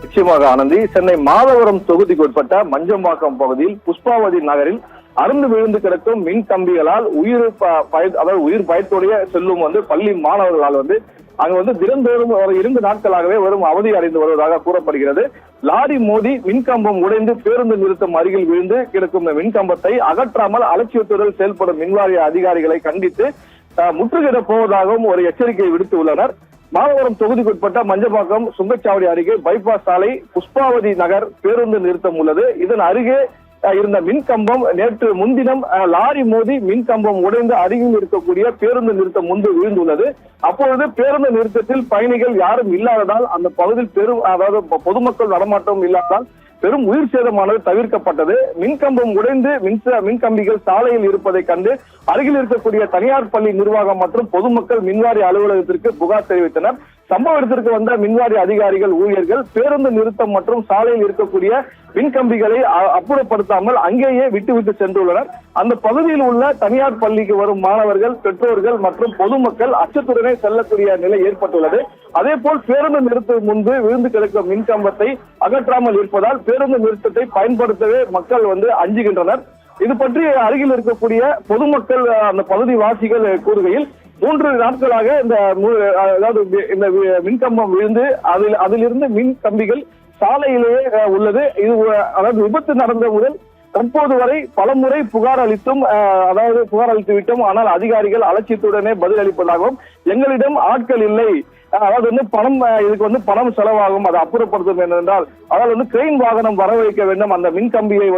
நிச்சயமாக ஆனந்தி, சென்னை மாதவரம் தொகுதிக்கு உட்பட்ட மஞ்சம்பாக்கம் பகுதியில் புஷ்பாவதி நகரில் அறுந்து விழுந்து கிடக்கும் மின் கம்பிகளால் உயிர் பயத்தோடைய செல்லும் பள்ளி மாணவர்களால் அங்கு தினந்தோறும் 2 நாட்களாகவே வரும் அவதி அடைந்து வருவதாக கூறப்படுகிறது. லாரி மோதி மின்கம்பம் உடைந்து பேருந்து நிறுத்தம் அருகில் விழுந்து கிடக்கும் மின்கம்பத்தை அகற்றாமல் அலட்சியத்துடன் செயல்படும் மின்வாரிய அதிகாரிகளை கண்டித்து முற்றுகையிடப் போவதாகவும் ஒரு எச்சரிக்கை விடுத்து உள்ளனர். மாதவரம் தொகுதிக்குட்பட்ட மஞ்சப்பாக்கம் சுங்கச்சாவடி அருகே பைபாஸ் சாலை புஷ்பாவதி நகர் பேருந்து நிறுத்தம் உள்ளது. இதன் அருகே இருந்த மின்கம்பம் நேற்று முன்தினம் லாரி மோதி மின்கம்பம் உடைந்து அருகில் இருக்கக்கூடிய பேருந்து நிறுத்தம் முன்பு விழுந்துள்ளது. அப்பொழுது பேருந்து நிறுத்தத்தில் பயணிகள் யாரும் இல்லாததால் அந்த பகுதியில் பொதுமக்கள் நடமாட்டம் இல்லாததால் பெரும் உயிர் சேதமானது தவிர்க்கப்பட்டது. மின்கம்பம் உடைந்து மின்கம்பிகள் சாலையில் இருப்பதை கண்டு அருகில் இருக்கக்கூடிய தனியார் பள்ளி நிர்வாகம் மற்றும் பொதுமக்கள் மின்வாரிய அலுவலகத்திற்கு புகார் தெரிவித்தனர். சம்பவ இடத்திற்கு வந்த மின்வாரிய அதிகாரிகள் ஊழியர்கள் பேருந்து நிறுத்தம் மற்றும் சாலையில் இருக்கக்கூடிய மின்கம்பிகளை அப்புறப்படுத்தாமல் அங்கேயே விட்டுவிட்டு சென்றுள்ளனர். அந்த பகுதியில் உள்ள தனியார் பள்ளிக்கு வரும் மாணவர்கள், பெற்றோர்கள் மற்றும் பொதுமக்கள் அச்சத்துடனே செல்லக்கூடிய நிலை ஏற்பட்டுள்ளது. அதே போல் பேருந்து நிறுத்த முன்பு விழுந்து கிடக்கும் மின்கம்பத்தை அகற்றாமல் இருப்பதால் பேருந்து நிறுத்தத்தை பயன்படுத்தவே மக்கள் அஞ்சுகின்றனர். இது பற்றி அருகில் இருக்கக்கூடிய பொதுமக்கள் அந்த பகுதி வாசிகள் கூறுகையில் 3 நாட்களாக இந்த மின்கம்பம் விழுந்து அதிலிருந்து மின் கம்பிகள் சாலையிலேயே உள்ளது. இது விபத்து நடந்த முதல் தற்போது வரை பலமுறை புகார் அளித்து விட்டோம். ஆனால் அதிகாரிகள் அலட்சியத்துடனே பதில் அளிப்பதாகவும் எங்களிடம் ஆட்கள் இல்லை, பணம் இதுக்கு பணம் செலவாகும், அதை அப்புறப்படுத்தும் என்றால் கிரெயின் வாகனம் வரவழைக்க வேண்டும், அந்த மின் கம்பியை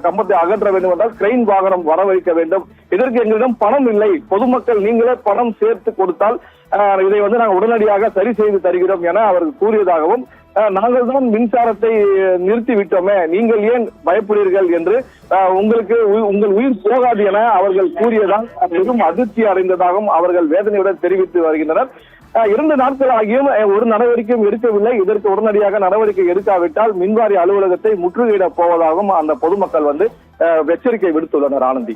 கம்பத்தை அகற்ற வேண்டும் என்றால் கிரெயின் வாகனம் வரவழைக்க வேண்டும். இதற்கு எங்களிடம் பணம் இல்லை, பொதுமக்கள் நீங்களே பணம் சேர்த்து கொடுத்தால் இதை நாங்கள் உடனடியாக சரி செய்து தருகிறோம் என அவர் கூறியதாகவும், நாங்கள் தான் மின்சாரத்தை நிறுத்தி விட்டோமே, நீங்கள் ஏன் பயப்படுவீர்கள் என்று உங்கள் உயிர் போகாது என அவர்கள் கூறியதால் மிகவும் அதிர்ச்சி அடைந்ததாகவும் அவர்கள் வேதனையுடன் தெரிவித்து வருகின்றனர். 2 நாட்கள் ஆகியும் ஒரு நடவடிக்கையும் எடுக்கவில்லை. இதற்கு உடனடியாக நடவடிக்கை எடுக்காவிட்டால் மின்வாரிய அலுவலகத்தை முற்றுகையிடப் போவதாகவும் அந்த பொதுமக்கள் எச்சரிக்கை விடுத்துள்ளனர். ஆனந்தி.